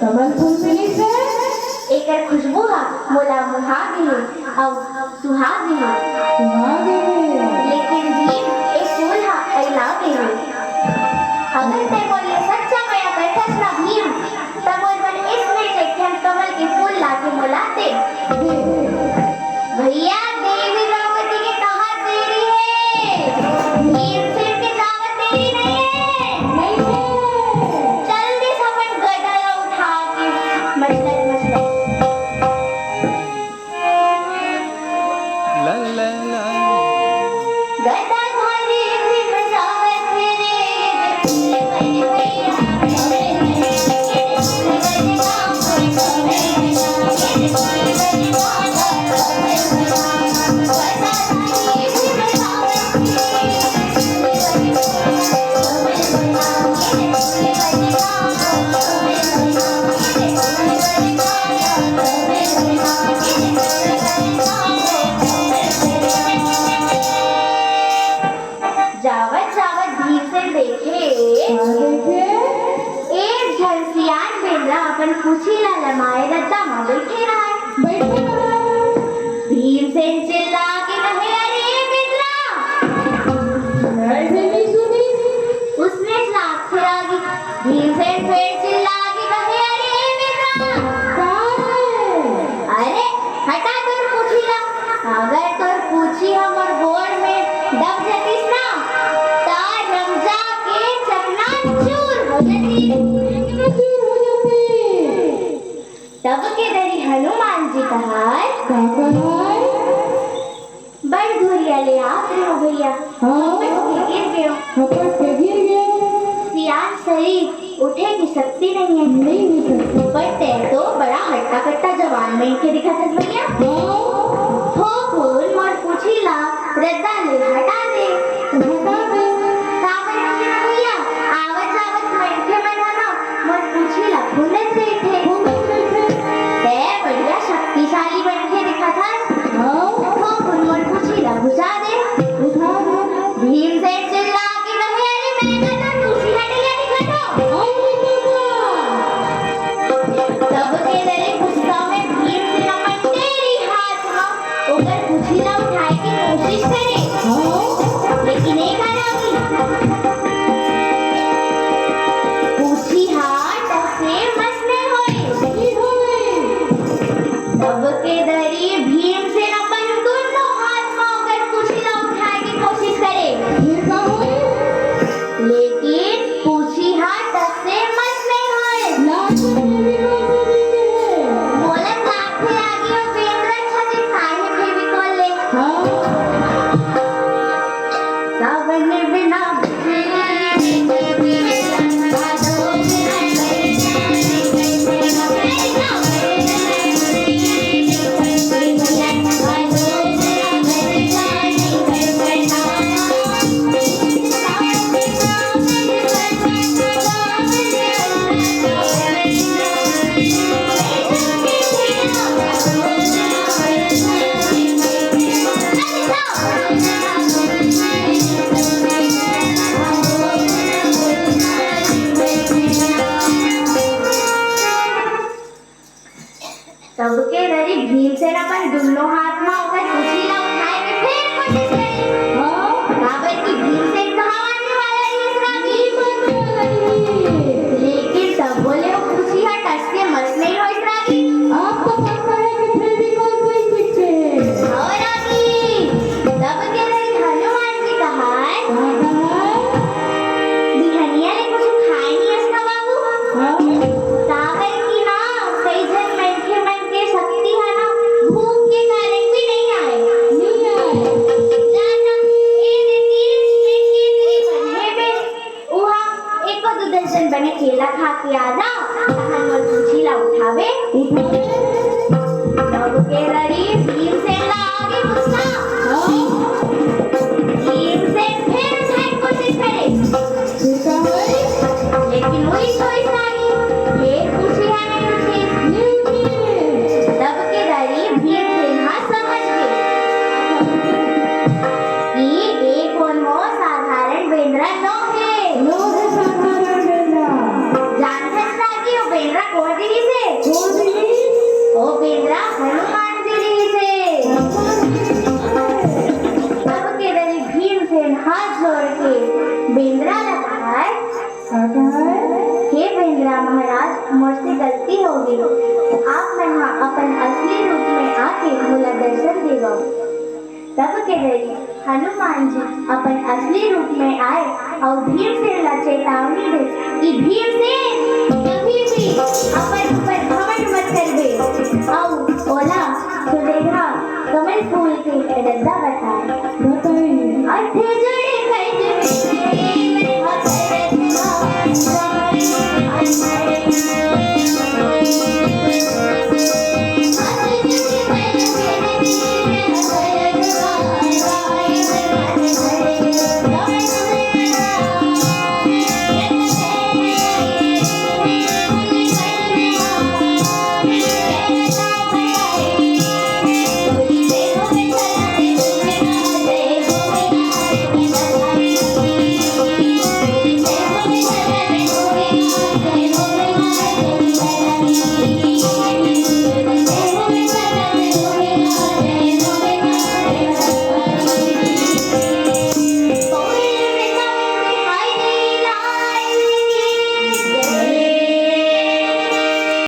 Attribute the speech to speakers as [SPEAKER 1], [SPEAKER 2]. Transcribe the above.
[SPEAKER 1] कमल फूल मिली से एकर खुशबू हा मोला मुहा दिले और सुहा दिले लेकिन भीम एक फूल हा अइला दिले अगर ते बोले सच्चा माया बैठस ना भीम तब मोर मन इसमें से कमल के फूल लाके मोला दे भैया देवी द्रौपदी के कहाँ देरी है भीम सिर के दावत देरी नहीं है जल्दी समन गदा उठा के मसलत गदा धारी भीम जावत जावत भीमसेन देखे एक झलसियान बेंद्रा अपन पूछीला लमाए रद्दा में बैठे रहा भीमसेन चिल्ला के कहे अरे बेंद्रा नहीं सुनी उसने लाख फिरागी भीमसेन फिर चिल्ला के कहे अरे बेंद्रा अरे हटा कर पूछीला अगर तो पूछी हमर गोड़ में दब जतिस ना तब के दरी हनुमान जी कहा बड़ धुरिया ले आप रे भैया गिर गयो सियान शरीर उठे की शक्ति नहीं है पर ते तो बड़ा हट्टा कट्टा जवान में के दिखा था भैया हो फूल मोर पूछीला रद्दा ले हटा दे शक्तिशाली बन के दिखा था वो गुनगुन पूछीला बुझा दे भीमसेन चिल्ला के कहे अरे मैं कहता दूसरी हटिया दिखा तब के दरे गुस्सा में भीमसेन अपन तेरी हाथ में उधर पूछीला उठाए की कोशिश करे लेकिन एक पूछी हाथ से मसने तब के दरी भीमसेन अपन दोनों हाथ में अगर पूछीला उठाए की कोशिश करे लेकिन पूछी हाथ से मत नहीं होए मोला काथे आगे और बेंद्रा छते काहे फेविकोल ले सावन बिना अपन दोनों हाथ में होकर कुशीला उठाए के फिर कोशिश करी। काबर की भीमसेन कहाँ मानने वाला है इस रागी। लेकिन तब बोले वो कुशी टस के मस नहीं हो इस रागी।
[SPEAKER 2] आपको पता है कि फिर भी कोई पीछे
[SPEAKER 1] और रागी तब के रही हनुमान जी कहा बिहनिया ने कुछ खाए नहीं इसका बाबू। काबर की ना कई जन मन के शक्ति है ना भूख के कारण भी नहीं आए। जाना ए तीर बने बे उहा एको दो दर्शन बने केला खा के आ जा हनुमान कुशीला उठावे। तब के रही भीमसेन ला आगे गुस्सा। भीमसेन फिर उठाए कोशिश करे लेकिन वही सोच सारी ये खुशियां नहीं उठी। तब के रही भीमसेन हाँ समझ गए कि एक उनको साधारण बेंद्रा नो है। जानते सागी वो बेंद्रा कौन दिली से वो बेंद्रा हनुमान जी से। तब के रही भीमसेन हाथ जोड़ के बेंद्रा लगा है हे बेंद्रा महाराज मुझसे गलती हो गई। आप यहाँ अपन असली रूप में आके मुझे दर्शन देगा। तब के रही हनुमान जी अपन असली रूप में आए और भीमसेन ला चेतावनी दे कि भीमसेन कभी भी अपन ऊपर घमंड मत करबे। और बोला तो देखा कमल फूल के डड्डा बताए